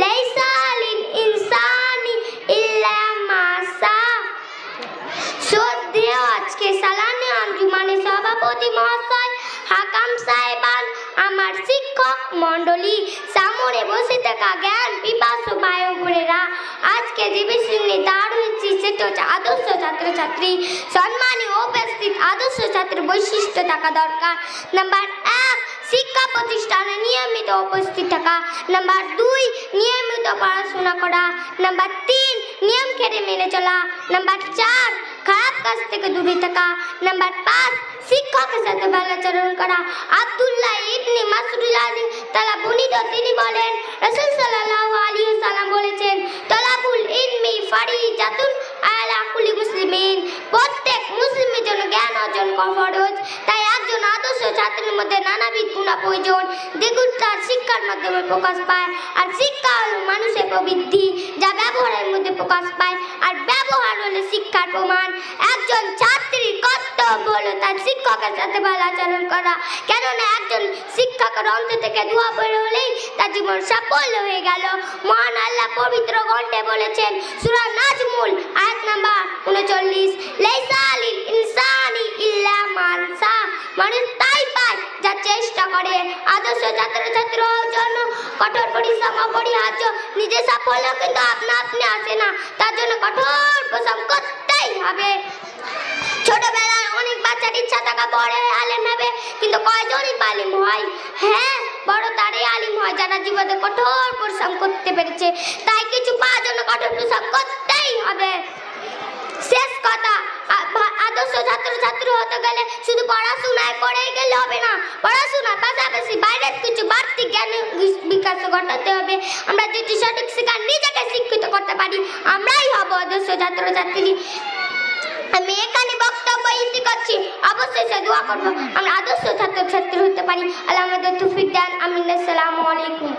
লাইসা লিল ইনসানি ইল্লা মা সা। শ্রদ্ধেয় আজকে সালানে আঞ্জুমানের সভাপতি মহাশয়, হাকাম সাহেবান, আমার শিক্ষক মণ্ডলী, সামনে বসে থাকা জ্ঞান পিপাসু ভাই ও বোনেরা, আজকে যে বিষয় নিয়ে দাঁড় হয়েছি সেটা হচ্ছে আদর্শ ছাত্রছাত্রী। সম্মানীয় উপস্থিত, আদর্শ ছাত্রের বৈশিষ্ট্য থাকা দরকার। নাম্বার 1, শিক্ষা প্রতিষ্ঠানে নিয়মিত উপস্থিত থাকা। নাম্বার 2, নিয়মিত পড়াশোনা করা। নাম্বার 3, নিয়ম খেটে মেনে চলা। নাম্বার 4, খারাপ কাজ থেকে দূরে থাকা। নাম্বার 5, শিক্ষকের সাথে ভালো আচরণ করা। আব্দুল্লাহ ইবনে মাসউদ তাআলা বর্ণিত, তিনি বলেন, রাসূল সাল্লাল্লাহু আলাইহি ওয়াসাল্লাম বলেছেন, তালাবুল ইলমি ফারিজাতুন আলা কুল্লি মুসলিমিন। প্রত্যেক মুসলিমের জন্য জ্ঞান অর্জন করা ফরজ। তাই একজন আদর্শ ছাত্রের মধ্যে নানাবিধ গুণ প্রয়োজন, যেগুলো তার শিক্ষার মাধ্যমে প্রকাশ পায়। আর শিক্ষা হলো মানুষের প্রবৃত্তি, যা ব্যবহারের মধ্যে প্রকাশ পায়, আর ব্যবহার হলো শিক্ষার প্রমাণ। একজন ছাত্রীর কর্তব্য হলো তার শিক্ষকের সাথে ভালো আচরণ করা, কেননা একজন শিক্ষকের অন্তর থেকে দোয়া বের হলেই তার জীবন সাফল্য হয়ে গেল। মহান আল্লাহ পবিত্র গ্রন্থে বলেছেন, সূরা নাজমুল আয়াত নাম্বার 39, লাইসা লিল ইনসানি ইল্লা মা সা। মানুষ তাই পায় যা চেষ্টা করে। আদর্শ ছাত্রছাত্রী হওয়ার জন্য কঠোর পরিশ্রম অপরিহার্য। নিজের সাফল্য কিন্তু আপনা আপনি আসে না, তার জন্য কঠোর পরিশ্রম করতেই হবে। ছোটবেলায় অনেক বাচ্চার ইচ্ছা থাকা বড় আলেম হবে, কিন্তু কয়জনই আলেম হয়? হ্যাঁ, বড় তারাই আলেম হয় যারা জীবনে কঠোর পরিশ্রম করতে পেরেছে। তাই কিছু পাওয়ার জন্য কঠোর পরিশ্রম করতেই হবে। শেষ কথা, আদর্শ ছাত্রছাত্রী হতে গেলে শুধু পড়াশোনায় পড়েই গেলে হবে না, পড়াশোনার পাশাপাশি বাইরের কিছু বাড়তি জ্ঞান বিকাশ ঘটাতে হবে। আমরা যদি সঠিক শিক্ষা নিজেকে শিক্ষিত করতে পারি, আমরাই হব আদর্শ ছাত্রছাত্রী। আমি এখানে বক্তব্য ইতি করছি, অবশ্যই সে দোয়া করবো আমরা আদর্শ ছাত্রছাত্রী হতে পারি। আল্লাহ আমাদের তৌফিক দেন। আমিন। আসসালামু আলাইকুম।